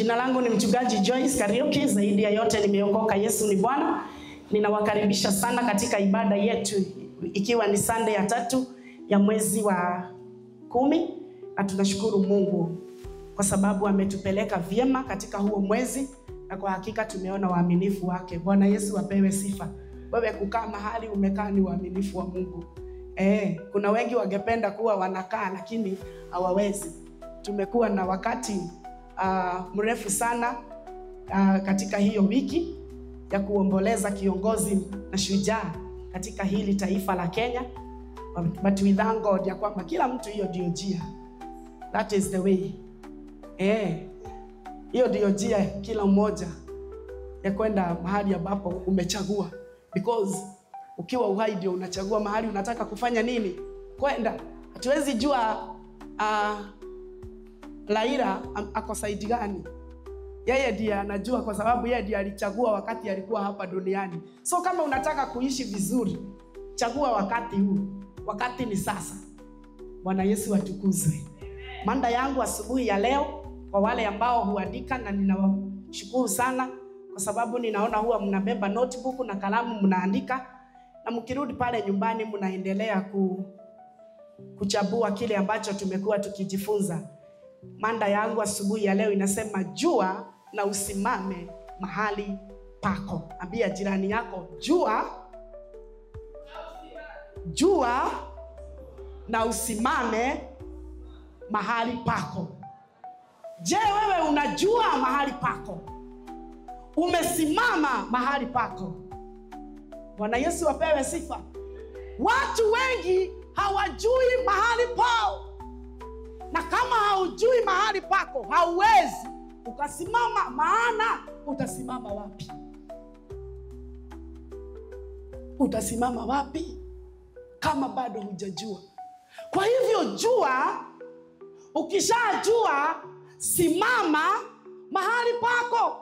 Jina langu ni mchungaji Joyce Kariuki. Zaidi ya yote nimeokoka, Yesu ni Bwana. Ninawakaribisha sana katika ibada yetu, ikiwa ni Sunday ya 3 ya mwezi wa 10, na tunashukuru Mungu kwa sababu ametupeleka vyema katika huo mwezi, na kwa hakika tumeona uaminifu wake. Bwana Yesu apewe sifa. Wewe kukaa mahali umekaa ni uaminifu wa Mungu. Kuna wengi wangependa kuwa wanakaa lakini hawawezi. Tumekuwa na wakati mrefu sana katika hiyo wiki ya kuomboleza kiongozi na shujaa katika hili taifa la Kenya. But we thank God ya kwamba kila mtu hiyo ndio njia. That is the way. Hiyo ndio njia kila mmoja ya kwenda mahali ambapo umechagua. Because ukiwa uhai ndio unachagua mahali unataka kufanya nini kwenda. Hatuwezi jua Laila ako side gani. Yeye ndiye anajua, kwa sababu yeye ndiye alichagua wakati alikuwa hapa duniani. So kama unataka kuishi vizuri, chagua wakati huu. Wakati ni sasa. Bwana Yesu atukuzwe. Mada yangu asubuhi ya leo, kwa wale ambao huandika, na ninawashukuru sana kwa sababu ninaona huwa mnabeba notebook na kalamu mnaandika, na mkirudi pale nyumbani mnaendelea kuchambua kile ambacho tumekuwa tukijifunza. Mada yangu asubuhi ya leo inasema jua na usimame mahali pako. Ambia jirani yako, jua na usimame mahali pako. Je, wewe unajua mahali pako? Umesimama mahali pako? Bwana Yesu apewe sifa. Watu wengi hawajui mahali pao. Na kama haujui mahali pako, hauwezi ukasimama. Maana utasimama wapi? Utasimama wapi kama bado hujajua? Kwa hivyo jua, ukishajua, simama mahali pako.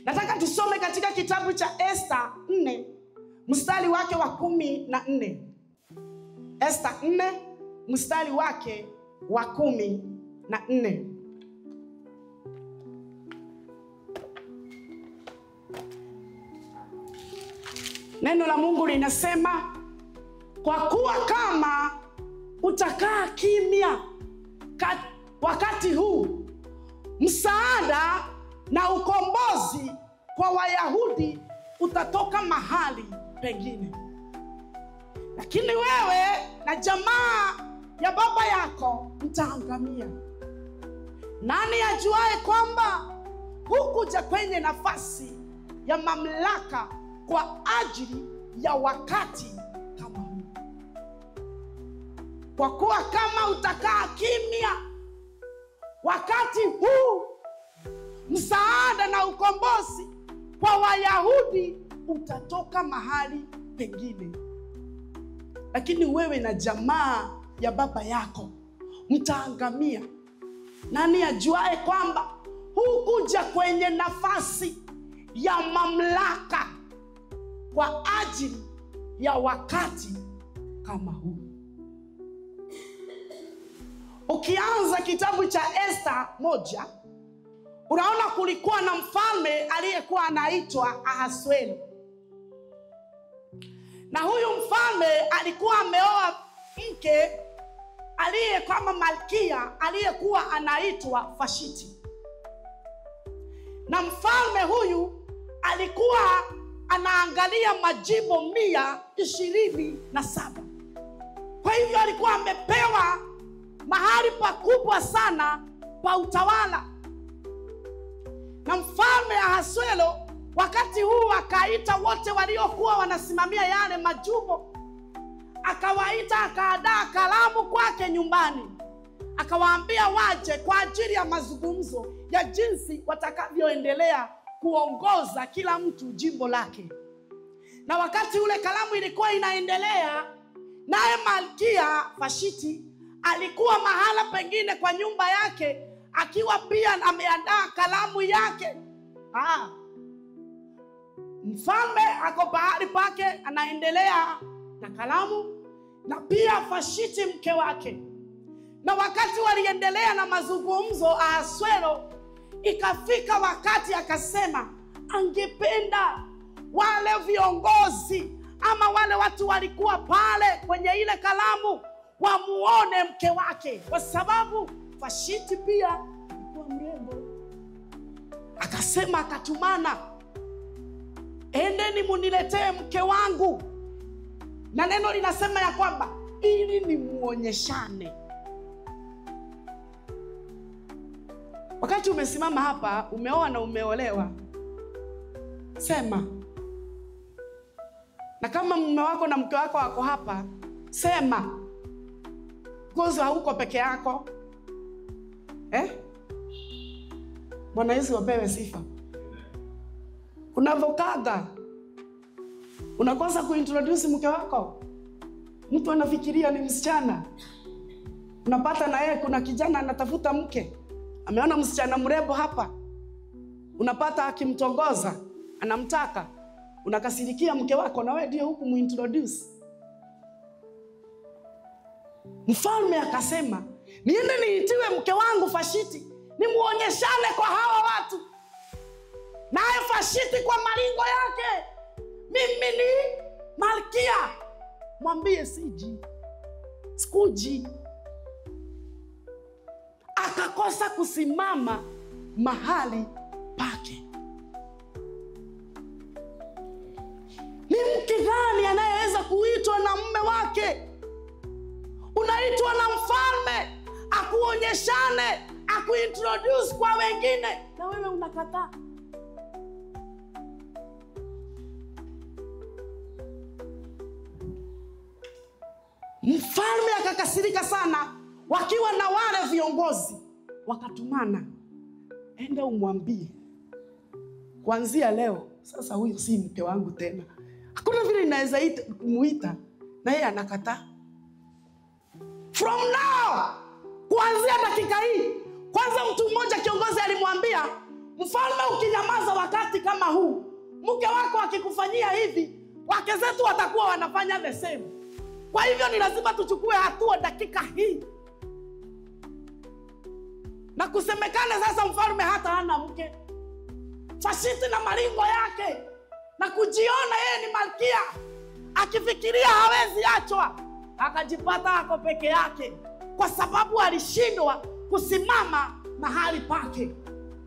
Nataka tusome katika kitabu cha Esther 4 mstari wake wa 14. Esther 4 mstari wake wa 14. Neno la Mungu linasema, kwa kuwa kama utakaa kimya wakati huu, msaada na ukombozi kwa Wayahudi utatoka mahali pengine. Lakini wewe na jamaa ya baba yako mtaangamia. Nani ajuaye kwamba hukuja kwenye nafasi ya mamlaka kwa ajili ya wakati kama huu? Kwa kuwa kama utakaa kimya wakati huu, msaada na ukombozi kwa Wayahudi utatoka mahali pengine. Lakini wewe na jamaa ya baba yako mtaangamia. Nani ajuaye kwamba hukuja kwenye nafasi ya mamlaka kwa ajili ya wakati kama huu? Ukianza kitabu cha Esther 1, unaona kulikuwa na mfalme aliyekuwa anaitwa Ahasuero. Na huyu mfalme alikuwa ameoa mke aliye kama malkia aliyekuwa anaitwa Vashti. Na mfalme huyu alikuwa anaangalia majimbo 127. Kwa hivyo alikuwa amepewa mahali pakubwa sana pa utawala. Na mfalme Ahasuero wakati huu akaita wote waliokuwa wanasimamia yale majumbo. Akawaita, akaadaa kalamu kwake nyumbani. Akawaambia waje kwa ajili ya mazungumzo ya jinsi watakavyoendelea kuongoza kila mtu jimbo lake. Na wakati ule kalamu ilikuwa inaendelea, naye malkia Vashti alikuwa mahala pengine kwa nyumba yake, akiwa pia ameandaa kalamu yake. Mfalme ako bahari pake anaendelea na kalamu, na pia Vashti mke wake. Na wakati waliendelea na mazungumzo, Ahasuero ikafika wakati akasema angependa wale viongozi ama wale watu walikuwa pale kwenye ile kalamu wamuone mke wake, kwa sababu Vashti pia alikuwa mrembo. Akasema, akatumana, endeni muniletee mke wangu. Na neno linasema ya kwamba ili ni muonyeshane. Wakati umesimama hapa, umeoa na umeolewa, sema. Na kama mume wako na mke wako wako hapa, sema. Gozo hauko peke yako. Bwana Yesu apewe sifa. Unavokaga, unakosa kuintroduce mke wako. Mtu anafikiria ni msichana. Unapata na yeye kuna kijana anatafuta mke. Ameona msichana mrembo hapa. Unapata akimtongoza, anamtaka. Unakasirikia mke wako na wewe ndio huku muintroduce. Mfalme akasema, niende niitiwe mke wangu Vashti, nimuonyeshane kwa hawa watu. Naye Vashti kwa maringo yake, mimi ni malkia. Mwambie siji, sikuji. Akakosa kusimama mahali pake. Ni mke gani anayeweza kuitwa na mume wake? Unaitwa na mfalme akuonyeshane, akuintroduce kwa wengine, na wewe unakataa. Mfalme akakasirika sana. Wakiwa na wale viongozi wakatumana, enda umwambie kuanzia leo sasa huyu si mke wangu tena. Hakuna vile inaweza kumuita na yeye anakataa. From now, kuanzia dakika hii. Kwanza mtu mmoja kiongozi alimwambia, mfalme ukinyamaza wakati kama huu, mke wako akikufanyia hivi, wake zetu watakuwa wanafanya the same. Kwa hivyo ni lazima tuchukue hatua dakika hii. Na kusemekana sasa mfalme hata hana mke. Vashti na maringo yake na kujiona yeye ni malkia, akifikiria hawezi achwa, akajipata ako peke yake kwa sababu alishindwa kusimama mahali pake.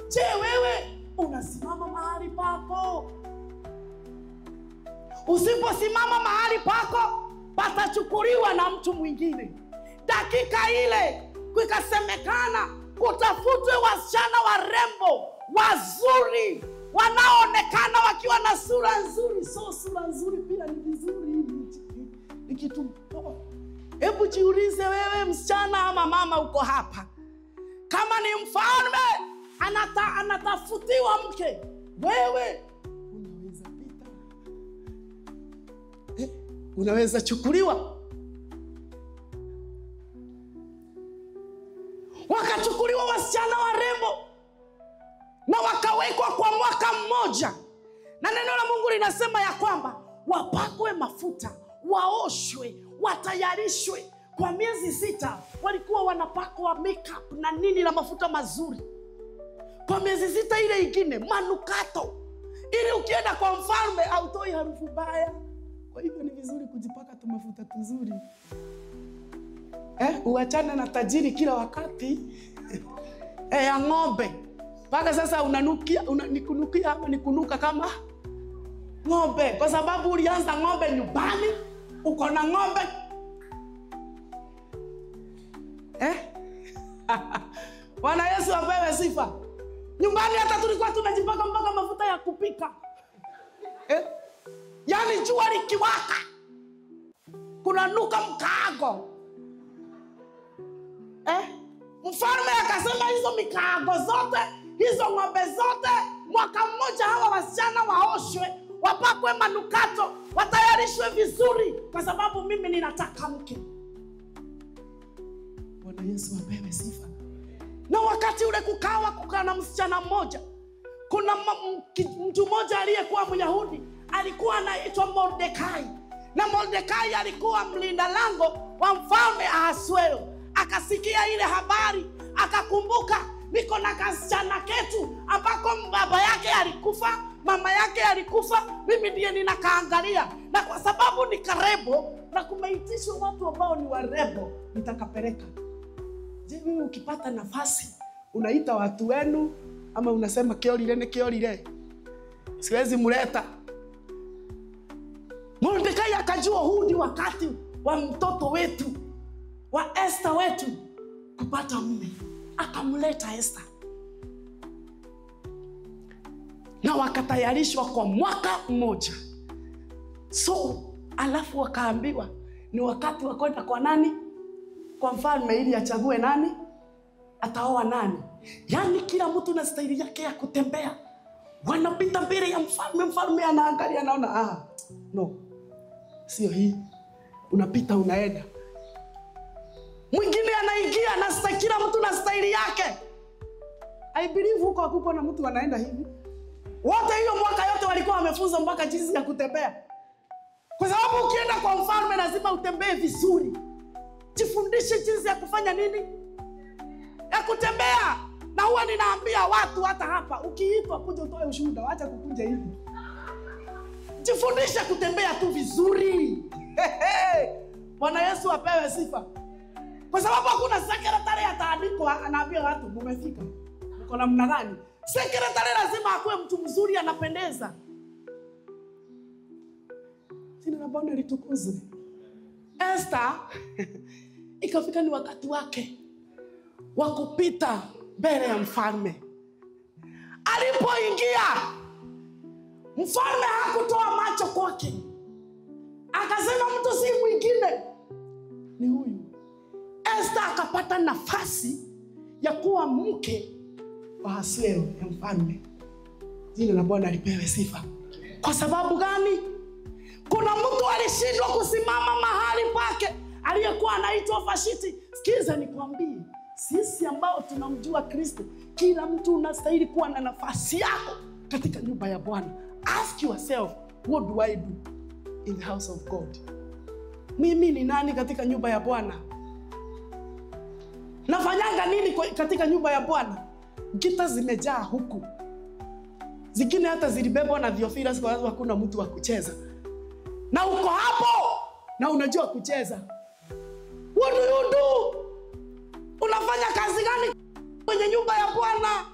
Je, wewe unasimama mahali pako? Usiposimama mahali pako, patachukuliwa na mtu mwingine. Dakika ile kukasemekana kutafutwe wasichana warembo, wazuri, wanaoonekana wakiwa na sura nzuri. So sura nzuri pia ni vizuri, ni kitu poa. Hebu jiulize wewe msichana ama mama uko hapa, kama ni mfalme anatafutiwa mke, wewe unaweza pita, unaweza chukuliwa. Wakachukuliwa wasichana warembo na wakawekwa kwa mwaka mmoja. Na neno la Mungu linasema ya kwamba wapakwe mafuta, waoshwe, watayarishwe. Kwa miezi 6 walikuwa wanapakwa makeup na nini na mafuta mazuri. Kwa miezi 6 ile ingine manukato, ili ukienda kwa mfalme autoi harufu mbaya. Kwa hivyo ni vizuri kujipaka tu mafuta tuzuri. Uachane na tajiri kila wakati ya ng'ombe. Paka sasa unanukia, nikunukia hapa nikunuka kama ng'ombe, kwa sababu ulianza ng'ombe nyumbani, uko na ng'ombe. Bwana Yesu apewe sifa. Nyumbani hata tulikuwa tunajipaka mpaka mafuta ya kupika. Yaani jua likiwaka kunanuka mkaago. Mfalme akasema hizo mikaago zote, hizo ng'ombe zote, mwaka mmoja hawa wasichana waoshwe, wapakwe manukato, watayarishwe vizuri, kwa sababu mimi ninataka mke. Bwana Yesu apewe sifa. Na wakati ule kukaa na msichana mmoja, kuna mtu mmoja aliyekuwa Myahudi, alikuwa anaitwa Mordekai. Na Mordekai alikuwa mlinda lango wa mfalme Ahasuero. akasikia ile habari, akakumbuka niko na kasichana ketu ambako baba yake alikufa, mama yake alikufa, mimi ndiye ninakaangalia, na kwa sababu ni karebo na kumeitishwa watu ambao ni warebo, nitakapeleka. Je, wewe ukipata nafasi unaita watu wenu ama unasema kiolile ni kiolile, siwezi muleta? Mordekai akajua huu ni wakati wa mtoto wetu, wa Esther wetu kupata mume. Akamleta Esther. Na wakatayarishwa kwa mwaka mmoja. So, alafu wakaambiwa ni wakati wa kwenda kwa nani? Kwa mfalme, ili achague nani? Ataoa nani? Yani kila mtu na staili yake ya kutembea. Wanapita mbele ya mfalme, mfalme anaangalia, anaona no, sio hii. Unapita unaenda. Mwingine anaingia na kila mtu na staili yake. I believe huko hakuko na mtu anaenda hivi. Wote hiyo mwaka yote walikuwa wamefunza mpaka jinsi ya kutembea. Kwa sababu ukienda kwa mfalme lazima utembee vizuri. Jifundishe jinsi ya kufanya nini? Ya kutembea. Na huwa ninaambia watu hata hapa, ukiitwa kuja utoe ushuhuda, acha kukunja hivi. Jifundishe kutembea tu vizuri. Bwana Yesu apewe sifa. Kwa sababu hakuna sekretari ataandikwa anaambia watu mmefika. Mko namna gani? Sekretari lazima akuwe mtu mzuri, anapendeza. Jina la Bwana litukuzwe. Esther ikafika ni wakati wake wa kupita mbele ya mfalme. Alipoingia, mfalme hakutoa macho kwake. Akasema mtu si mwingine, ni huyu. Esther akapata nafasi ya kuwa mke wa Ahasuero ya mfalme. Jina la Bwana lipewe sifa. Kwa sababu gani? Kuna mtu alishindwa kusimama mahali pake, aliyekuwa anaitwa Vashti. Sikiza nikwambie, sisi ambao tunamjua Kristo, kila mtu unastahili kuwa na nafasi yako katika nyumba ya Bwana. Ask yourself, what do I do in the house of God? Mimi ni nani katika nyumba ya Bwana? Nafanyanga nini katika nyumba ya Bwana? Gita zimejaa huku. Zingine hata zilibebwa na Theophilus kwa sababu hakuna mtu wa kucheza. Na uko hapo na unajua kucheza. What do you do? Unafanya kazi gani kwenye nyumba ya Bwana?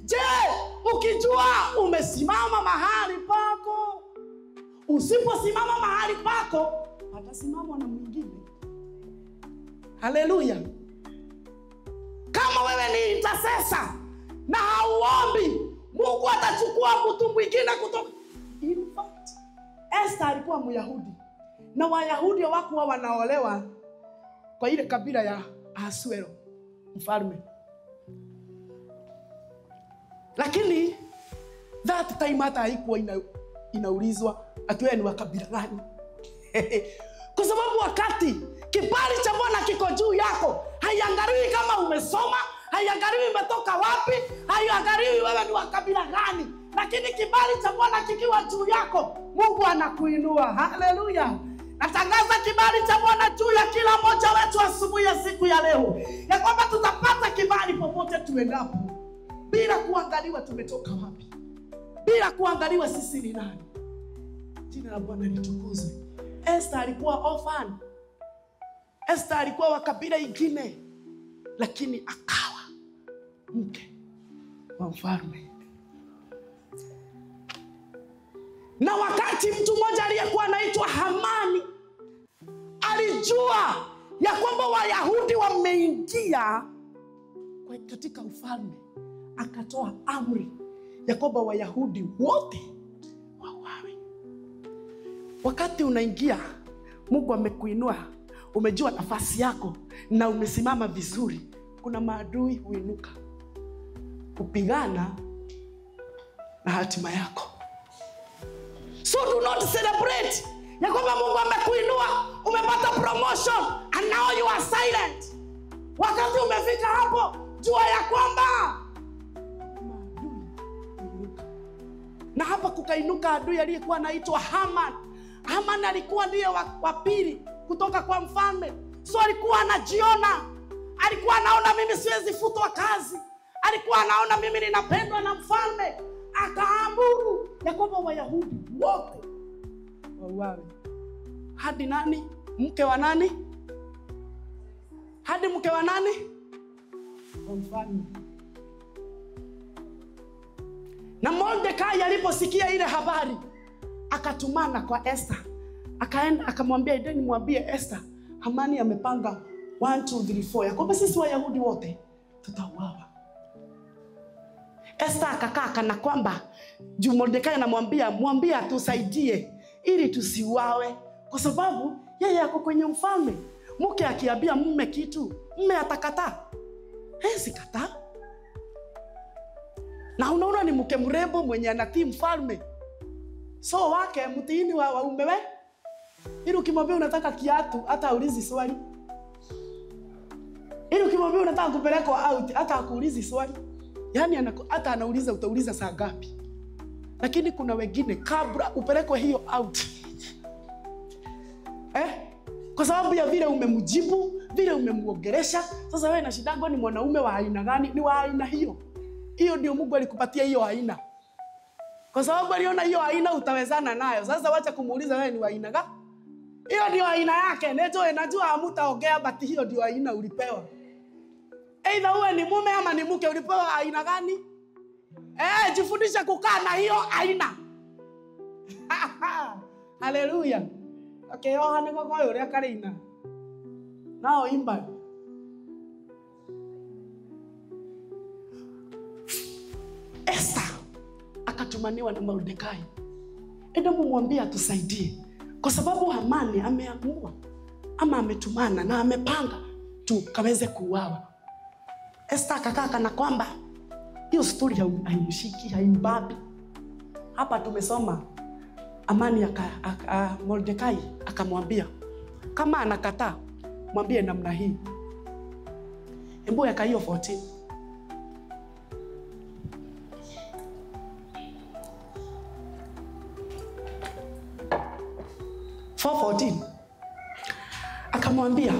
Je, ukijua umesimama mahali pako, usiposimama mahali pako, atasimama na mwingine. Haleluya. Kama wewe ni intercessor na hauombi, Mungu atachukua mtu mwingine kutoka. In fact, Esther alikuwa Myahudi. Na Wayahudi hawakuwa wanaolewa kwa ile kabila ya Ahasuero, mfalme. Lakini that time hata haikuwa inaulizwa ati wewe ni wa kabila gani. Kwa sababu wakati kibali cha Bwana kiko juu yako, haiangalii kama umesoma, haiangalii umetoka wapi, haiangalii wewe ni wa kabila gani. Lakini kibali cha Bwana kikiwa juu yako, Mungu anakuinua. Haleluya. Natangaza kibali cha Bwana juu ya kila mmoja wetu asubuhi ya siku ya leo, ya kwamba tutapata kibali popote tuendapo, bila kuangaliwa tumetoka wapi, bila kuangaliwa sisi ni nani. Jina la Bwana litukuzwe. Esther alikuwa orphan. Esther alikuwa wa kabila ingine, lakini akawa mke wa mfalme. Na wakati mtu mmoja aliyekuwa anaitwa Hamani alijua ya kwamba Wayahudi wameingia katika ufalme, akatoa amri ya kwamba Wayahudi wote wauawe. Wakati unaingia, Mungu amekuinua, umejua nafasi yako na umesimama vizuri, kuna maadui huinuka kupigana na hatima yako. So do not celebrate ya kwamba Mungu amekuinua, umepata promotion and now you are silent. Wakati umefika hapo, jua ya kwamba maadui huinuka. Na hapa kukainuka adui aliyekuwa anaitwa Haman. Haman alikuwa ndiye wa pili kutoka kwa mfalme. So alikuwa anajiona, alikuwa anaona mimi siwezi futwa kazi, alikuwa anaona mimi ninapendwa na mfalme. Akaamuru ya kwamba Wayahudi wote wauawe. Hadi nani? Mke wa nani? Hadi mke wa nani? Wa mfalme. Na Mordekai aliposikia ile habari, akatumana kwa Esther. Akaenda akamwambia, "Endeni mwambie Esther, Hamani amepanga 1 2 3 4 ya kwamba sisi Wayahudi wote tutauawa." Esther akakaa kana kwamba juu Mordekai anamwambia, "Mwambie atusaidie ili tusiuawe." Kwa sababu yeye yako kwenye mfalme. Mke akiambia mume kitu, mume atakataa. Sikataa. Na unaona ni mke mrembo mwenye anatii mfalme. So wake mtiini wa waume we. Ili ukimwambia unataka kiatu hata aulizi swali. Ili ukimwambia unataka kupelekwa out hata akuulizi swali. Yaani hata anauliza utauliza saa ngapi. Lakini kuna wengine kabla upelekwe hiyo out. Kwa sababu ya vile umemjibu, vile umemuongelesha, sasa wewe na shida ni mwanaume wa aina gani? Ni wa aina hiyo. Hiyo ndio Mungu alikupatia hiyo aina. Kwa sababu aliona hiyo aina utawezana nayo. Sasa wacha kumuuliza wewe ni wa aina gani? Hiyo ndio aina yake. Najua hamtaongea but hiyo ndio aina ulipewa. Aidha uwe ni mume ama ni mke, ulipewa aina gani? Jifundisha kukaa na hiyo aina. Haleluya. Okay, Yohana ngoyo ria karina. Nao imba. Esther akatumaniwa na Mordekai. Enda mumwambie atusaidie. Kwa sababu Hamani ameamua ama ametumana na amepanga tu kaweze kuuawa. Esther akakaa kana kwamba hiyo story haimshiki, haimbabi. Hapa tumesoma Hamani Mordekai akamwambia, kama anakataa mwambie namna hii. Hebu yaka hiyo 14. 4:14. Akamwambia,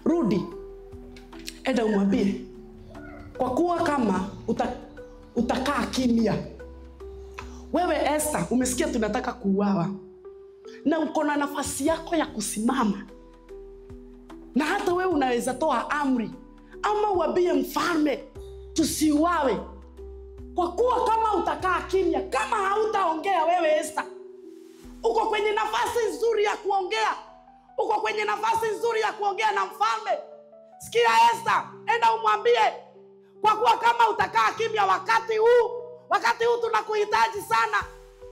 rudi, enda umwambie, kwa kuwa kama utakaa kimya. Wewe Esther, umesikia tunataka kuuawa. Na uko na nafasi yako ya kusimama. Na hata wewe unaweza toa amri ama uambie mfalme tusiuawe. Kwa kuwa kama utakaa kimya, kama hautaongea wewe Esther, uko kwenye nafasi nzuri ya kuongea. Uko kwenye nafasi nzuri ya kuongea na mfalme. Sikia Esther, enda umwambie, kwa kuwa kama utakaa kimya wakati huu tunakuhitaji sana,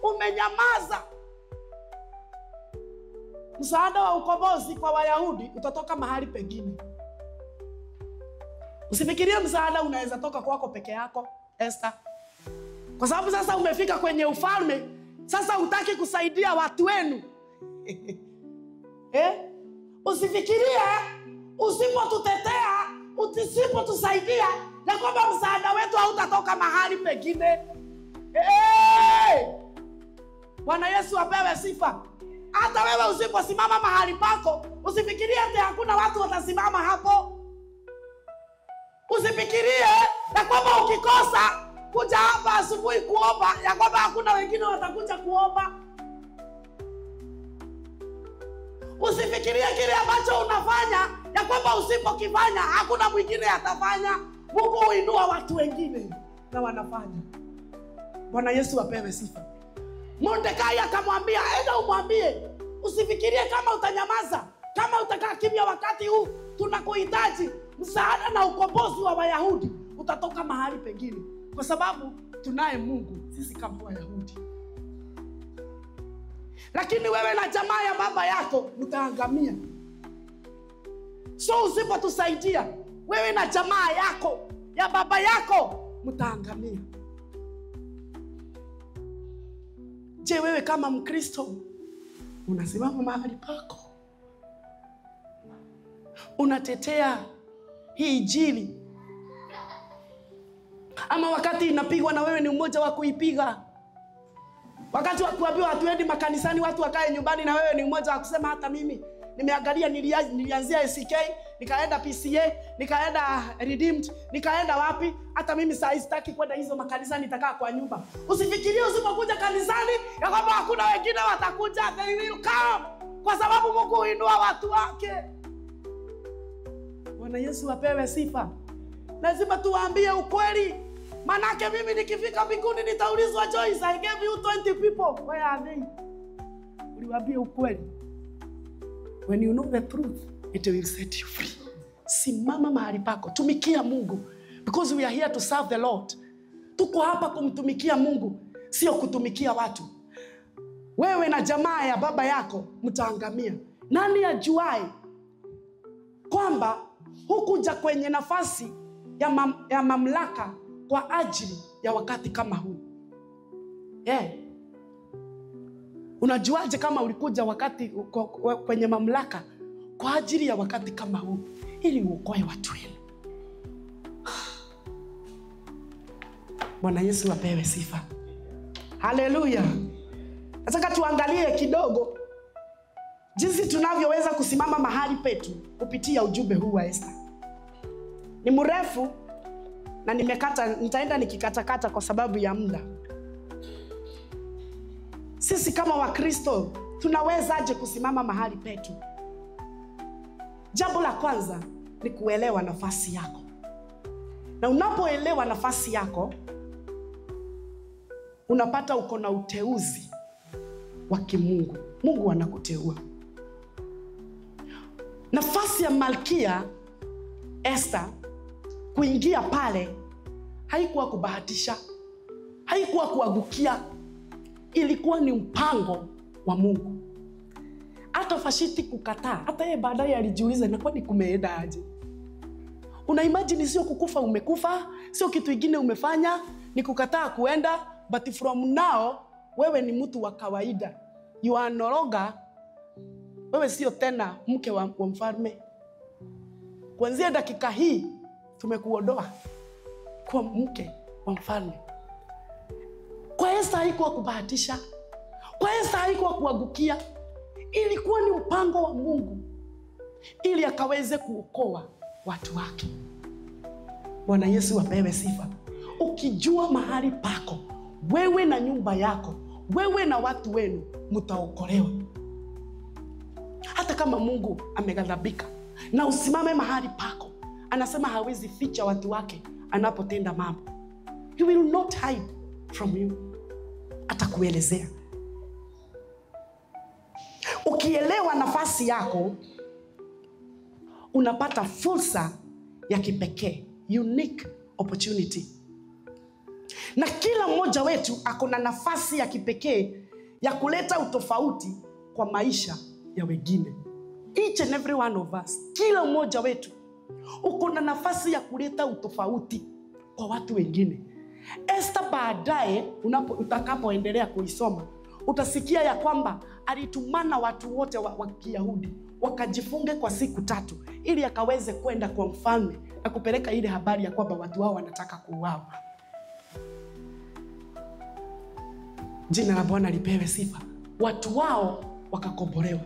umenyamaza, msaada wa ukombozi kwa Wayahudi utatoka mahali pengine. Usifikirie msaada unaweza toka kwako peke yako Esther. Kwa sababu sasa umefika kwenye ufalme, sasa hutaki kusaidia watu wenu. Usifikirie usipotutetea, usipotusaidia na kwamba msaada wetu hautatoka mahali pengine. Bwana Yesu apewe sifa. Hata wewe usiposimama mahali pako, usifikirie ati hakuna watu watasimama hapo. Usifikirie na kwamba ukikosa kuja hapa asubuhi kuomba, ya kwamba hakuna wengine watakuja kuomba. Usifikirie kile ambacho unafanya, ya kwamba usipokifanya hakuna mwingine atafanya. Mungu huinua watu wengine na wanafanya. Bwana Yesu apewe sifa. Mordekai akamwambia, enda umwambie, usifikirie kama utanyamaza, kama utakaa kimya wakati huu tunakuhitaji, msaada na ukombozi wa Wayahudi utatoka mahali pengine. Kwa sababu tunaye Mungu sisi kama Wayahudi. Lakini wewe na jamaa ya baba yako mtaangamia. So usipotusaidia, wewe na jamaa yako ya baba yako mtaangamia. Je, wewe kama Mkristo unasimama mahali pako? Unatetea hii injili? Ama wakati inapigwa na wewe ni mmoja wa kuipiga? Wakati wa kuambiwa hatuendi makanisani watu wakae nyumbani, na wewe ni mmoja wa kusema hata mimi nimeangalia nilianzia ACK, nikaenda PCA, nikaenda Redeemed, nikaenda wapi? Hata mimi saa sitaki kwenda hizo makanisa, nitakaa kwa nyumba. Usifikirie usipokuja kanisani ya kwamba hakuna wengine watakuja. They will come, kwa sababu Mungu huinua watu wake. Bwana Yesu apewe sifa. Lazima tuwaambie ukweli. Manake mimi nikifika mbinguni nitaulizwa, Joyce, I gave you 20 people. Where are they? Uliwaambie ukweli. When you know the truth, it will set you free. Simama mahali pako. Tumikia Mungu. Because we are here to serve the Lord. Tuko hapa kumtumikia Mungu, sio kutumikia watu. Wewe na jamaa ya baba yako mtaangamia. Nani ajuae kwamba hukuja kwenye nafasi ya mamlaka kwa ajili ya wakati kama huu? Unajuaje kama ulikuja wakati kwenye mamlaka kwa ajili ya wakati kama huu? Ili uokoe watu wenu. Bwana Yesu apewe sifa. Haleluya. Nataka tuangalie kidogo jinsi tunavyoweza kusimama mahali petu kupitia ujumbe huu wa Esther. Ni mrefu na nitaenda nikikatakata kwa sababu ya muda. Sisi kama Wakristo tunawezaje kusimama mahali petu? Jambo la kwanza ni kuelewa nafasi yako. Na unapoelewa nafasi yako, unapata uko na uteuzi wa kimungu. Mungu anakuteua. Nafasi ya Malkia Esther kuingia pale haikuwa kubahatisha, haikuwa kuangukia. Ilikuwa ni mpango wa Mungu. Hata Vashti kukataa, hata yeye baadaye alijiuliza, na kwani kumeenda aje? Una imagine sio kukufa umekufa, sio kitu kingine umefanya, ni kukataa kuenda. But from now, wewe ni mtu wa kawaida. You are no longer, wewe sio tena mke wa mfalme. Kuanzia dakika hii tumekuondoa kwa mke wa mfalme. Kwa Esther haikuwa kubahatisha. Kwa Esther haikuwa kuangukia. Ilikuwa ni mpango wa Mungu ili akaweze kuokoa watu wake. Bwana Yesu apewe sifa. Ukijua mahali pako, wewe na nyumba yako, wewe na watu wenu mtaokolewa. Hata kama Mungu ameghadhabika, na usimame mahali pako. Anasema hawezi ficha watu wake anapotenda mambo. He will not hide from you. Atakuelezea. Ukielewa nafasi yako, unapata fursa ya kipekee, unique opportunity. Na kila mmoja wetu akona nafasi ya kipekee ya kuleta utofauti kwa maisha ya wengine. Each and every one of us, kila mmoja wetu uko na nafasi ya kuleta utofauti kwa watu wengine. Esther baadaye utakapoendelea kuisoma, utasikia ya kwamba alitumana watu wote wa Kiyahudi wakajifunge kwa siku 3 ili akaweze kwenda kwa mfalme na kupeleka ile habari ya kwamba watu wao wanataka kuuawa. Jina la Bwana lipewe sifa. Watu wao wakakombolewa.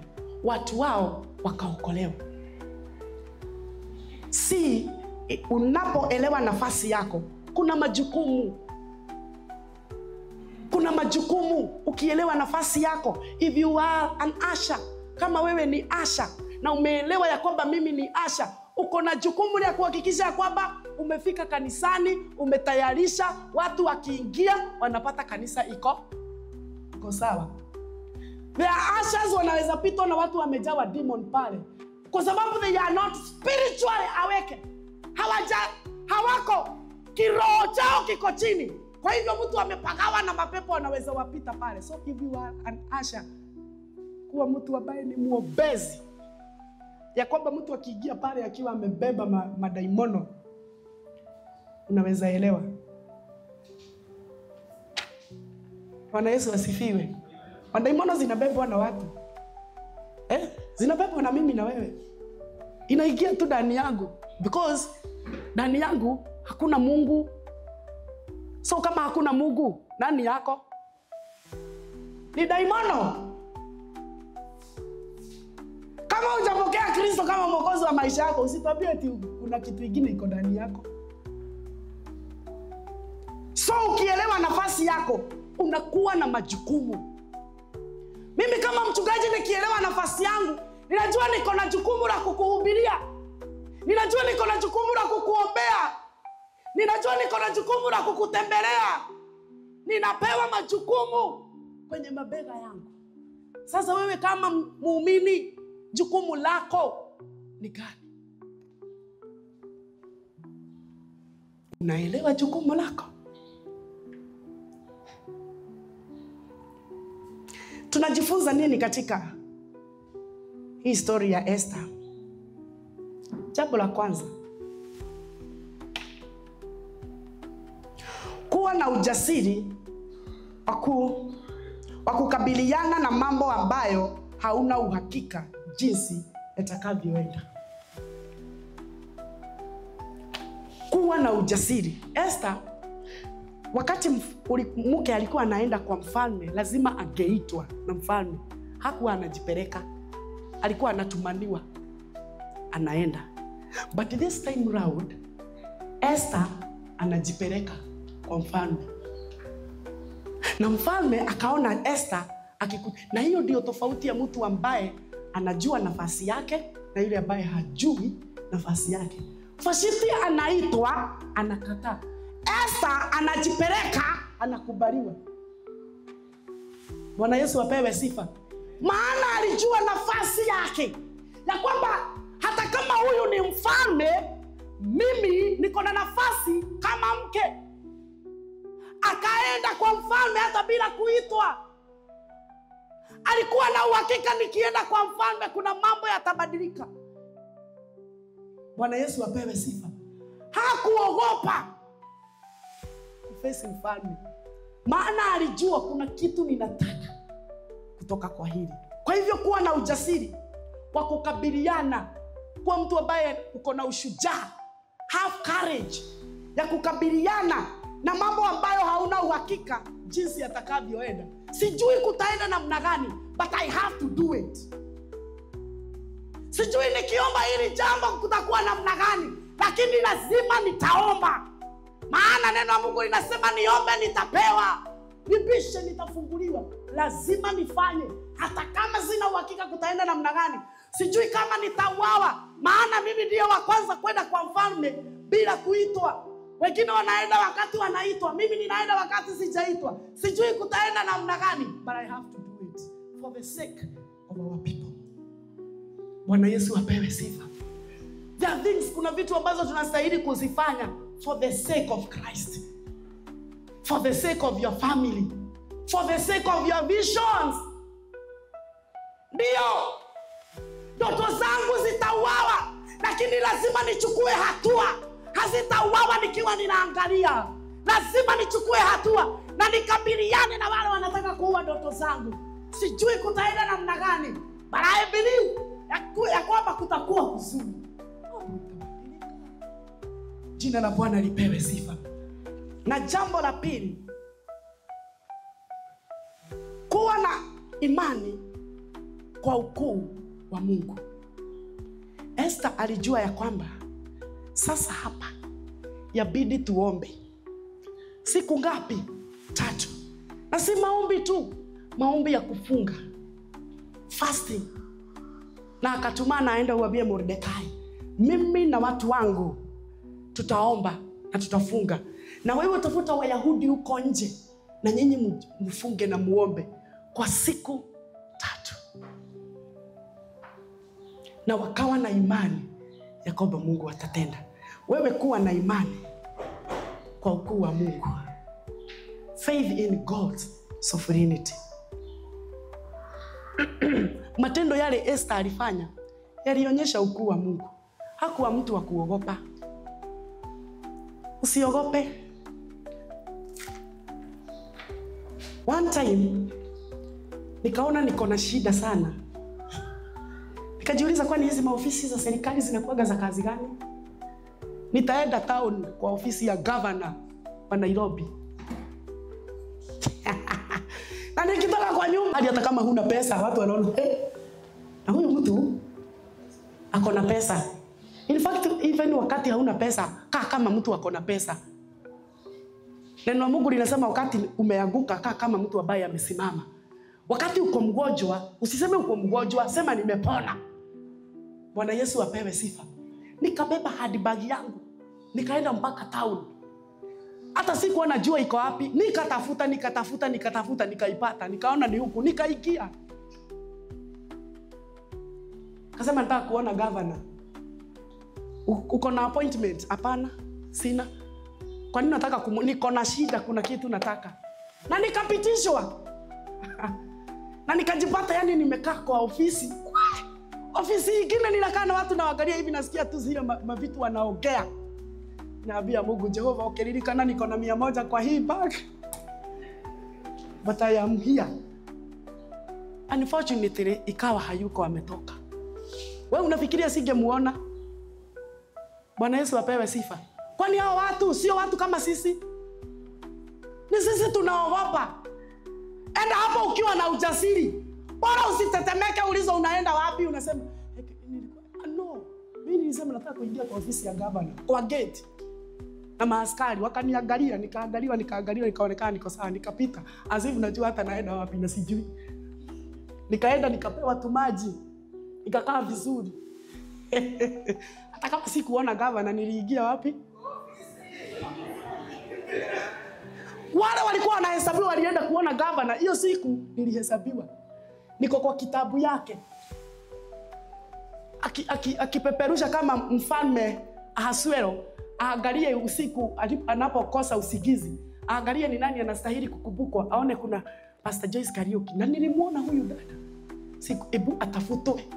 Watu wao wakaokolewa. Si unapoelewa nafasi yako, kuna majukumu. Kuna majukumu ukielewa nafasi yako. If you are an usher, kama wewe ni usher na umeelewa ya kwamba mimi ni usher, uko na jukumu la kuhakikisha kwamba umefika kanisani, umetayarisha watu wakiingia wanapata kanisa iko sawa. There are ushers wanaweza pitwa na watu wamejawa demon pale, kwa sababu they are not spiritually awake. Hawako, kiroho chao kiko chini. Kwa hivyo mtu amepagawa na mapepo anaweza wapita pale. So if you are an usher, kuwa mtu ambaye ni muombezi, ya kwamba mtu akiingia pale akiwa amebeba madaimono, unaweza elewa. Bwana Yesu asifiwe. Madaimono zinabebwa na watu. Zinabebwa na mimi na wewe. Inaingia tu ndani yangu because ndani yangu hakuna Mungu. So kama hakuna Mungu, nani yako? Ni daimono. Kama hujapokea Kristo kama mwokozi wa maisha yako, usitwambie eti kuna kitu kingine iko ndani yako. So ukielewa nafasi yako, unakuwa na majukumu. Mimi kama mchungaji nikielewa nafasi yangu, ninajua niko na jukumu la kukuhubiria. Ninajua niko na jukumu la kukuombea. Ninajua niko na jukumu la kukutembelea. Ninapewa majukumu kwenye mabega yangu. Sasa wewe kama muumini, jukumu lako ni gani? Unaelewa jukumu lako? Tunajifunza nini katika hii story ya Esther? Jambo la kwanza, kuwa na ujasiri wa kukabiliana na mambo ambayo hauna uhakika jinsi yatakavyoenda. Kuwa na ujasiri. Esther, wakati mke alikuwa anaenda kwa mfalme, lazima angeitwa na mfalme. Hakuwa anajipeleka, alikuwa anatumaniwa, anaenda. But this time round, Esther anajipeleka kwa mfalme. Na mfalme akaona Esther na hiyo ndio tofauti ya mtu ambaye anajua nafasi yake na yule ambaye hajui nafasi yake. Fashiti anaitwa, anakataa. Esther anajipeleka, anakubaliwa. Bwana Yesu apewe sifa. Maana alijua nafasi yake, ya kwamba hata kama huyu ni mfalme, mimi niko na nafasi kama mke. Akaenda kwa mfalme hata bila kuitwa. Alikuwa na uhakika, nikienda kwa mfalme kuna mambo yatabadilika. Bwana Yesu apewe sifa. Hakuogopa kufesi mfalme, maana alijua kuna kitu ninataka kutoka kwa hili. Kwa hivyo kuwa na ujasiri wa kukabiliana, kwa mtu ambaye uko na ushujaa, have courage ya kukabiliana na mambo ambayo hauna uhakika jinsi yatakavyoenda. Sijui kutaenda namna gani, but I have to do it. Sijui nikiomba hili jambo kutakuwa namna gani, lakini lazima nitaomba. Maana neno la Mungu linasema niombe nitapewa, nibishe nitafunguliwa. Lazima nifanye hata kama sina uhakika kutaenda namna gani. Sijui kama nitauawa, maana mimi ndiye wa kwanza kwenda kwa mfalme bila kuitwa. Wengine wanaenda wakati wanaitwa, mimi ninaenda wakati sijaitwa. Sijui kutaenda namna gani, but I have to do it for the sake of our people. Bwana Yesu apewe sifa. There are things, kuna vitu ambazo tunastahili kuzifanya for the sake of Christ, for the sake of your family, for the sake of your visions. Ndio ndoto zangu zitauawa, lakini lazima nichukue hatua. Hazitauawa nikiwa ninaangalia. Lazima nichukue hatua na nikabiliane na wale wanataka kuua ndoto zangu. Sijui kutaenda namna gani, but I believe ya kwamba kutakuwa kuzuri. Jina la Bwana lipewe sifa. Na jambo la pili, kuwa na imani kwa ukuu wa Mungu. Esther alijua ya kwamba sasa hapa yabidi tuombe. Siku ngapi? 3. Na si maombi tu, maombi ya kufunga, fasting. Na akatumana aenda uambie Mordekai, mimi na watu wangu tutaomba na tutafunga. Na wewe utafuta Wayahudi huko nje, na nyinyi mfunge na muombe kwa siku 3. Na wakawa na imani ya kwamba Mungu atatenda. Wewe kuwa na imani kwa ukuu wa Mungu. Faith in God's sovereignty. Matendo yale Esther alifanya yalionyesha ukuu wa Mungu. Hakuwa mtu wa kuogopa. Usiogope. One time nikaona niko na shida sana. Nikajiuliza, kwani hizi maofisi za serikali zinakuwa za kazi gani? Nitaenda town kwa ofisi ya governor wa Nairobi. Na nikitoka kwa nyumba, hadi hata kama huna pesa, watu wanaona, na huyu mtu ako na pesa. In fact, even wakati hauna pesa, kaa kama mtu ako na pesa. Neno la Mungu linasema wakati umeanguka, kaa kama mtu ambaye amesimama. Wakati uko mgonjwa, usiseme uko mgonjwa, sema nimepona. Bwana Yesu apewe sifa. Nikabeba handbag yangu, nikaenda mpaka town. Hata sikuwa najua iko wapi, nikatafuta, nikaipata, nikaona ni huku, nikaikia. Kasema nataka kuona governor. Uko na appointment? Hapana, sina. Kwa nini nataka niko na shida, kuna kitu nataka. Na nikapitishwa. Na nikajipata yani nimekaa kwa ofisi. Ofisi ingine ninakaa na watu na wagalia hivi, nasikia tu zile mavitu wanaongea. Naambia Mungu, Jehova, ukiririkana niko na 100 kwa hii bag. But I am here. Unfortunately, ikawa hayuko, ametoka. Wewe unafikiria singemuona? Bwana Yesu apewe sifa. Kwani hao watu sio watu kama sisi? Ni sisi tunaogopa. Enda hapo ukiwa na ujasiri. Bora usitetemeke, ulizo unaenda wapi, unasema no. Mimi nilisema nataka kuingia kwa ofisi ya governor, kwa gate. Na maaskari wakaniangalia, nikaangaliwa, nikaonekana niko sawa, nikapita. As if najua hata naenda wapi na sijui. Nikaenda nikapewa tu maji. Nikakaa vizuri. Hata kama sikuona governor, niliingia wapi? Wale walikuwa wanahesabiwa walienda kuona governor. Hiyo siku nilihesabiwa. Niko kwa kitabu yake. Akipeperusha kama mfalme Ahasuero, aangalie usiku anapokosa usingizi. Aangalie ni nani anastahili kukumbukwa, aone kuna Pastor Joyce Kariuki. Na nilimuona huyu dada. Siku ebu atafutwe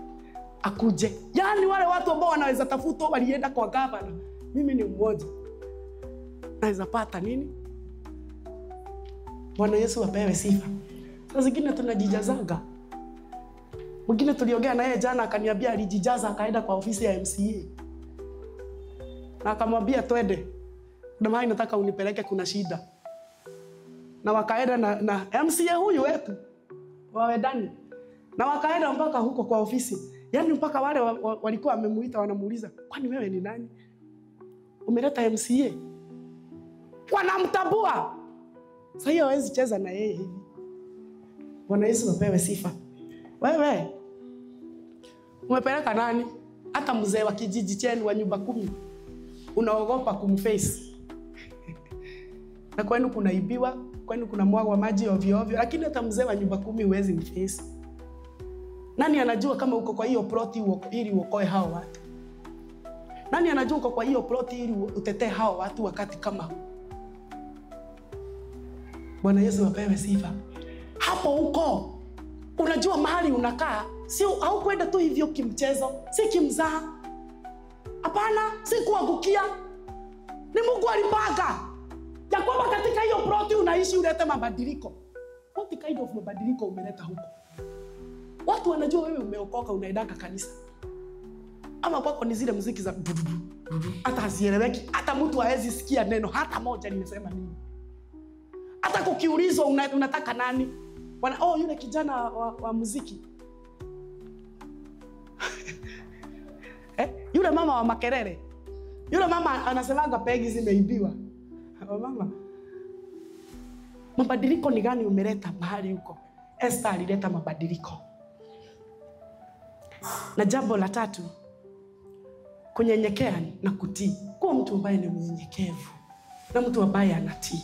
akuje. Yaani wale watu ambao wanaweza tafutwa walienda kwa governor. Mimi ni mmoja. Naweza pata nini? Bwana Yesu apewe sifa. Sasa zingine tunajijazaga. Mwingine tuliongea na yeye jana, akaniambia alijijaza akaenda kwa ofisi ya MCA. Na akamwambia twende. Kuna mahali nataka unipeleke, kuna shida. Na wakaenda na MCA huyu wetu wawe ndani. Na wakaenda mpaka huko kwa ofisi. Yaani mpaka wale walikuwa wamemuita wanamuuliza, "Kwani wewe ni nani? Umeleta MCA?" Wanamtambua. Sasa hiyo hawezi cheza na yeye hivi. Bwana Yesu apewe sifa. Wewe umepeleka nani? Hata mzee wa kijiji chenu wa nyumba 10 unaogopa kumface. Na kwenu kunaibiwa, kwenu kuna mwagwa maji ovyo ovyo, lakini hata mzee wa nyumba 10 huwezi mface. Nani anajua kama uko kwa hiyo ploti ili uokoe hao watu? Nani anajua uko kwa hiyo ploti ili utetee hao watu wakati kama huu? Bwana Yesu apewe sifa. Hapo huko unajua mahali unakaa, sio au kwenda tu hivyo kimchezo, si kimzaha. Hapana, si kuangukia. Ni Mungu alipanga ya kwamba katika hiyo ploti unaishi ulete mabadiliko. What kind of mabadiliko umeleta huko? Watu wanajua wewe umeokoka, unaendanga kanisa. Ama kwako ni zile muziki za hata hazieleweki, hata mtu haezi sikia neno hata moja nimesema nini. Hata kukiulizwa unataka nani? Yule kijana wa muziki. Yule mama wa makelele. Yule mama anasemaga pegi zimeibiwa. Mama, mabadiliko ni gani umeleta mahali huko? Esther alileta mabadiliko. Na jambo la 3, kunyenyekea na kutii. Kuwa mtu ambaye ni mnyenyekevu na mtu ambaye anatii.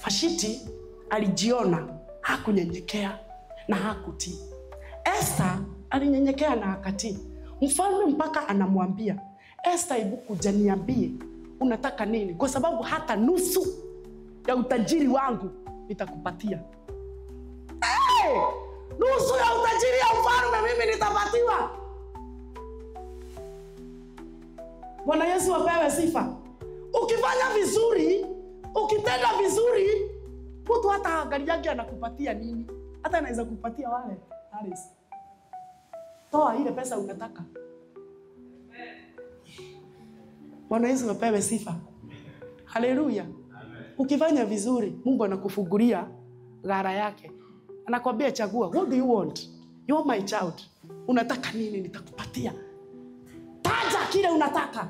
Vashti alijiona hakunyenyekea na hakutii. Esther alinyenyekea na akatii. Mfalme mpaka anamwambia, Esther, hebu kuja niambie unataka nini, kwa sababu hata nusu ya utajiri wangu nitakupatia. Nusu ya utajiri ya mfalme mimi nitapatiwa. Bwana Yesu apewe sifa. Ukifanya vizuri, ukitenda vizuri, mtu hata gari yake anakupatia nini? Hata anaweza kupatia wale Harris. Toa ile pesa unataka. Bwana Yesu apewe sifa. Haleluya. Ukifanya vizuri, Mungu anakufungulia gara yake. Anakuambia chagua, what do you want? You are my child. Unataka nini nitakupatia. taja kile unataka.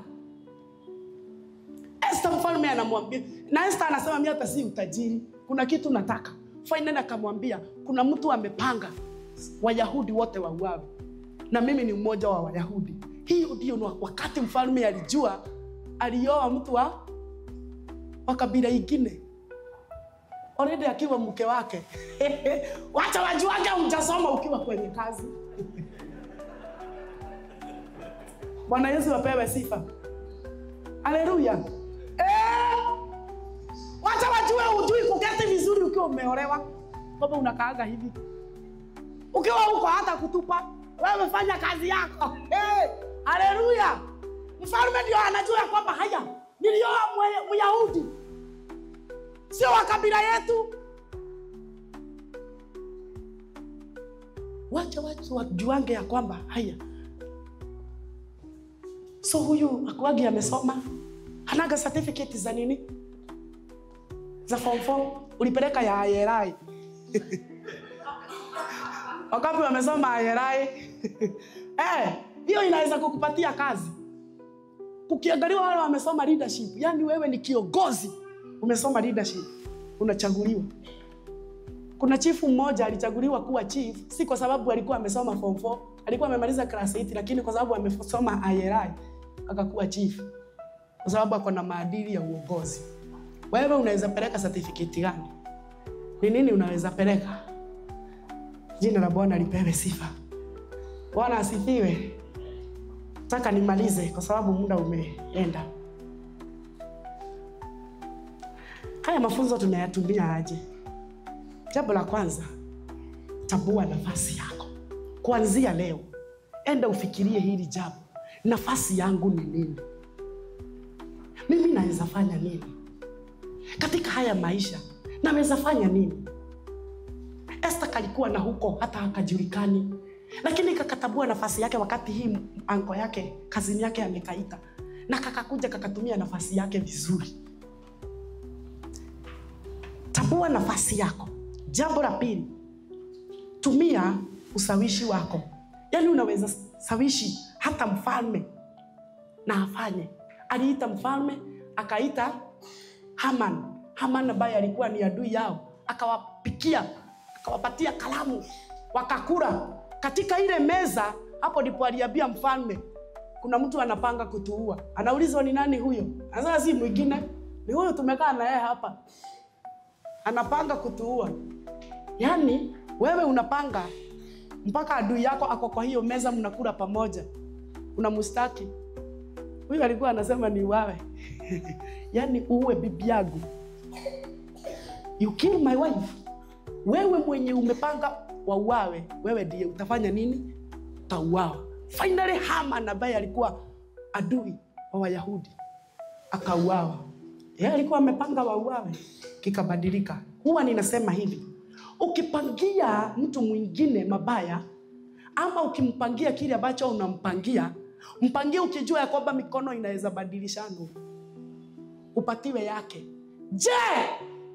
Esther mfalme anamwambia, na Esther anasema mimi hata si utajiri, kuna kitu nataka. Finally akamwambia kuna mtu amepanga Wayahudi wote wauawe, na mimi ni mmoja wa Wayahudi. Hiyo ndio wakati mfalme alijua alioa mtu wa kabila ingine. Already akiwa mke wake. Wacha wajuage unjasoma ukiwa kwenye kazi. Bwana Yesu apewe sifa. Haleluya. Wacha wajue ujui kuketi vizuri ukiwa umeolewa. Baba unakaaga hivi. Ukiwa huko hata kutupa, wewe fanya kazi yako. Haleluya. Mfalme ndio anajua kwamba haya nilioa Myahudi, sio wa kabila yetu. Wacha watu wajuange ya kwamba haya, so huyu akwagi amesoma, hanaga certificate za nini, za form 4, ulipeleka ya IRI. Wakapi wamesoma IRI. Hiyo inaweza kukupatia kazi. Kukiangaliwa wale wamesoma leadership, yani wewe ni kiongozi, umesoma leadership, unachaguliwa. Kuna chief mmoja alichaguliwa kuwa chief, si kwa sababu alikuwa amesoma form 4, alikuwa amemaliza class 8, lakini kwa sababu amesoma IRI akakuwa chief, kwa sababu ako na maadili ya uongozi. Wewe unaweza peleka certificate gani? Ni nini unaweza peleka? Jina la Bwana lipewe sifa. Bwana asifiwe. Nataka nimalize kwa sababu muda umeenda. Haya mafunzo tunayatumia aje? Jambo la kwanza, tambua nafasi yako. Kuanzia leo, enda ufikirie hili jambo. Nafasi yangu ni nini? Mimi naweza fanya nini? Katika haya maisha, naweza fanya nini? Esther kalikuwa na huko hata akajulikani, lakini kakatambua nafasi yake wakati hii anko yake, kazini yake amekaita, na kakakuja kakatumia nafasi yake vizuri. Tambua nafasi yako. Jambo la pili, tumia usawishi wako. Yaani unaweza sawishi hata mfalme na afanye. Aliita mfalme, akaita Haman. Haman ambaye alikuwa ni adui yao, akawapikia, akawapatia kalamu, wakakula. Katika ile meza, hapo ndipo aliambia mfalme, kuna mtu anapanga kutuua. Anaulizwa ni nani huyo? Anasema si mwingine, ni huyo tumekaa na yeye hapa, anapanga kutuua. Yaani wewe unapanga mpaka adui yako ako kwa hiyo meza, mnakula pamoja, unamstaki. Huyo alikuwa anasema ni wawe. Yaani uwe bibi yangu, you kill my wife. Wewe mwenye umepanga wauawe, wewe ndiye utafanya nini? Utauawa. Finally Haman ambaye alikuwa adui wa Wayahudi akauawa. Yeye alikuwa amepanga wauawe, kikabadilika. Huwa ninasema hivi, ukipangia mtu mwingine mabaya, ama ukimpangia kile ambacho unampangia, mpangie ukijua ya kwamba mikono inaweza badilishana, upatiwe yake. Je,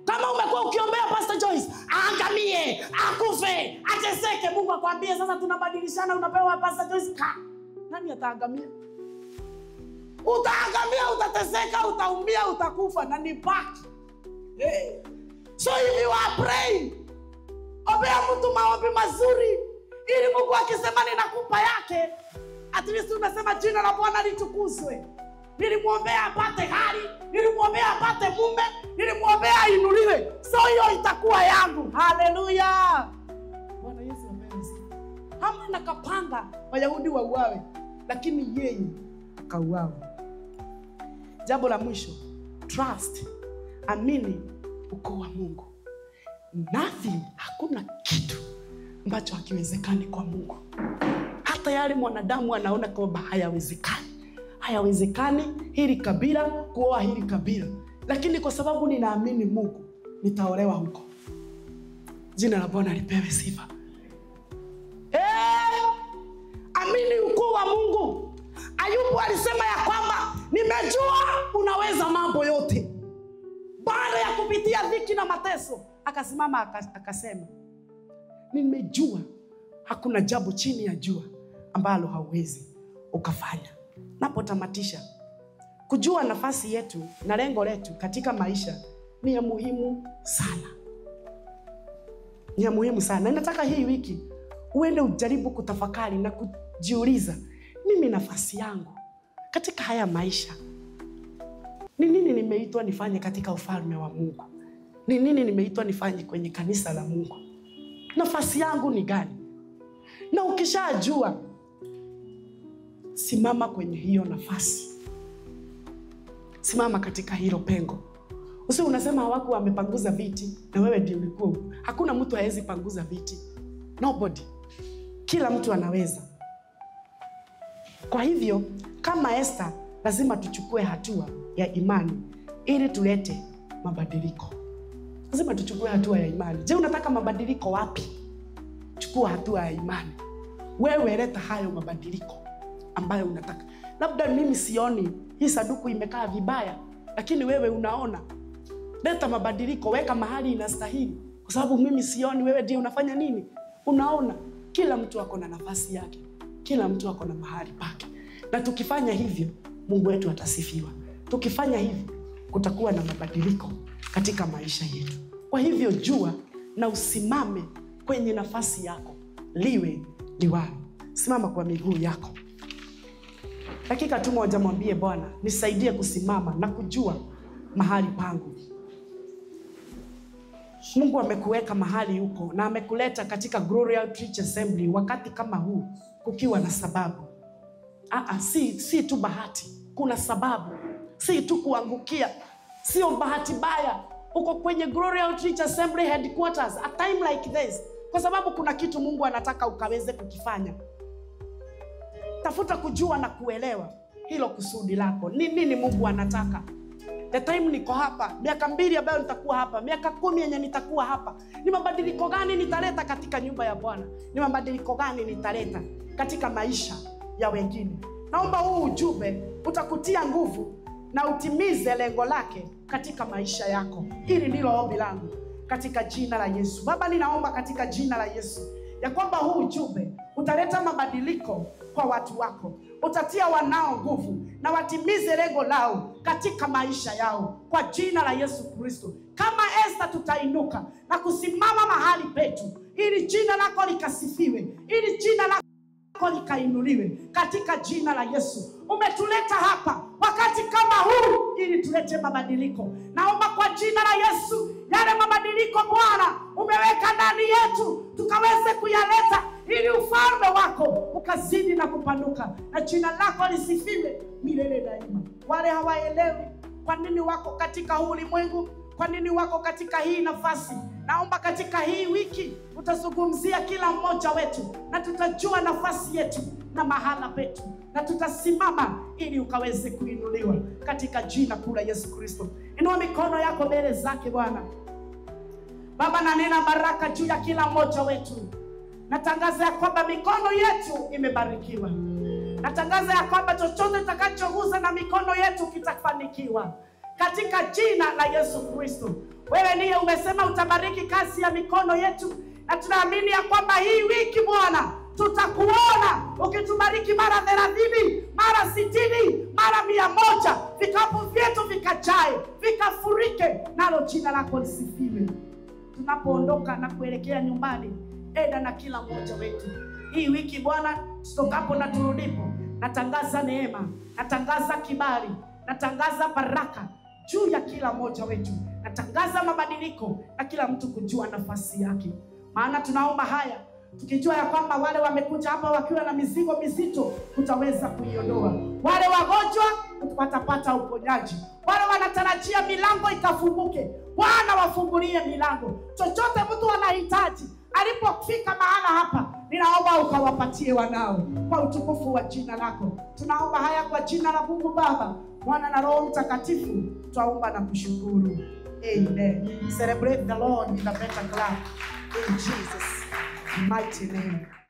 kama umekuwa ukiombea Pastor Joyce aangamie, akufe, ateseke, Mungu akwambie sasa tunabadilishana, unapewa Pastor Joyce, nani ataangamia? Utaangamia, utateseka, utaumia, utakufa, na ni baki. So if you are praying, ombea mtu maombi mazuri, ili Mungu akisema ninakupa yake, at least unasema jina la Bwana litukuzwe. Nilimwombea apate hali, nilimwombea apate mume, nilimwombea inuliwe. So hiyo itakuwa yangu. Haleluya. Bwana Yesu apewe sifa. Haman akapanga Wayahudi wauawe, lakini yeye akauawa. Jambo la mwisho, trust. Amini ukuu wa Mungu. Nothing, hakuna kitu ambacho hakiwezekani kwa Mungu. Hata yale mwanadamu anaona kwamba hayawezekani. Hayawezekani hili kabila kuoa hili kabila, lakini kwa sababu ninaamini Mungu, nitaolewa huko. Jina la Bwana lipewe sifa. Amini ukuu wa Mungu. Ayubu alisema ya kwamba nimejua unaweza mambo yote. Baada ya kupitia dhiki na mateso, akasimama akasema, nimejua hakuna jambo chini ya jua ambalo hauwezi ukafanya. Napotamatisha, kujua nafasi yetu na lengo letu katika maisha ni ya muhimu sana. Ni ya muhimu sana. Nataka hii wiki uende ujaribu kutafakari na kujiuliza, mimi nafasi yangu katika haya maisha ni nini nimeitwa nifanye katika ufalme wa Mungu? Ni nini nimeitwa nifanye kwenye kanisa la Mungu? Nafasi yangu ni gani? Na ukishajua, simama kwenye hiyo nafasi. Simama katika hilo pengo. Usi unasema hawaku wamepanguza viti na wewe ndiye ulikuwa. Hakuna mtu hawezi panguza viti. Nobody. Kila mtu anaweza. Kwa hivyo, kama Esther, lazima tuchukue hatua ya imani ili tulete mabadiliko. Lazima tuchukue hatua ya imani. Je, unataka mabadiliko wapi? Chukua hatua ya imani. Wewe leta hayo mabadiliko ambayo unataka. Labda mimi sioni hii sanduku imekaa vibaya, lakini wewe unaona. Leta mabadiliko, weka mahali inastahili. Kwa sababu mimi sioni, wewe ndiye unafanya nini? Unaona. Kila mtu ako na nafasi yake. Kila mtu ako na mahali pake. Na tukifanya hivyo, Mungu wetu atasifiwa. Tukifanya hivyo, kutakuwa na mabadiliko katika maisha yetu. Kwa hivyo jua na usimame kwenye nafasi yako. Liwe liwalo. Simama kwa miguu yako. Dakika tu moja mwambie Bwana, nisaidie kusimama na kujua mahali pangu. Mungu amekuweka mahali huko na amekuleta katika Glory Outreach Assembly wakati kama huu kukiwa na sababu. Si tu bahati, kuna sababu. Si tu kuangukia, sio bahati baya. Uko kwenye Glory Outreach Assembly headquarters a time like this kwa sababu kuna kitu Mungu anataka ukaweze kukifanya. Tafuta kujua na kuelewa hilo kusudi lako. Ni nini Mungu anataka? The time niko hapa, miaka 2 ambayo nitakuwa hapa, miaka 10 yenye nitakuwa hapa. Ni mabadiliko gani nitaleta katika nyumba ya Bwana? Ni mabadiliko gani nitaleta katika maisha ya wengine? Naomba huu ujumbe utakutia nguvu na utimize lengo lake katika maisha yako. Hili ndilo ombi langu katika jina la Yesu. Baba, ninaomba katika jina la Yesu ya kwamba huu ujumbe utaleta mabadiliko kwa watu wako. Utatia wanao nguvu na watimize lengo lao katika maisha yao kwa jina la Yesu Kristo. Kama Esther tutainuka na kusimama mahali petu ili jina lako likasifiwe, ili jina lako likainuliwe katika jina la Yesu. Umetuleta hapa wakati kama huu ili tulete mabadiliko. Naomba kwa jina la Yesu yale mabadiliko Bwana umeweka ndani yetu tukaweze kuyaleta ili ufalme wako ukazidi na kupanuka na jina lako lisifiwe milele daima. Wale hawaelewi kwa nini wako katika ulimwengu, kwa nini wako katika hii nafasi, naomba katika hii wiki utazungumzia kila mmoja wetu na tutajua nafasi yetu na mahala petu na tutasimama ili ukaweze kuinuliwa katika jina kuu la Yesu Kristo. Inua mikono yako mbele zake Bwana. Baba, nanena baraka juu ya kila mmoja wetu. Natangaza ya kwamba mikono yetu imebarikiwa. Natangaza ya kwamba chochote tutakachogusa na mikono yetu kitafanikiwa katika jina la Yesu Kristo. Wewe ndiye umesema utabariki kazi ya mikono yetu na tunaamini ya kwamba hii wiki Bwana tutakuona ukitubariki mara 30, mara 60, mara 100, vikapu vyetu vikajae, vikafurike, nalo jina lako lisifiwe. Tunapoondoka na kuelekea nyumbani, enda na kila mmoja wetu. Hii wiki Bwana, tutokapo na turudipo, natangaza neema, natangaza kibali, natangaza baraka juu ya kila mmoja wetu. Natangaza mabadiliko na kila mtu kujua nafasi yake. Maana tunaomba haya tukijua ya kwamba wale wamekuja hapa wakiwa na mizigo mizito utaweza kuiondoa. Wale wagonjwa watapata uponyaji. Wale wanatarajia milango ikafunguke, Bwana wafungulie milango. Chochote mtu anahitaji alipofika mahala hapa, ninaomba ukawapatie wanao kwa utukufu wa jina lako. Tunaomba haya kwa jina la Mungu Baba, Mwana na Roho Mtakatifu. Twaomba na kushukuru. Amen. Celebrate the Lord with a better clap in Jesus' mighty name.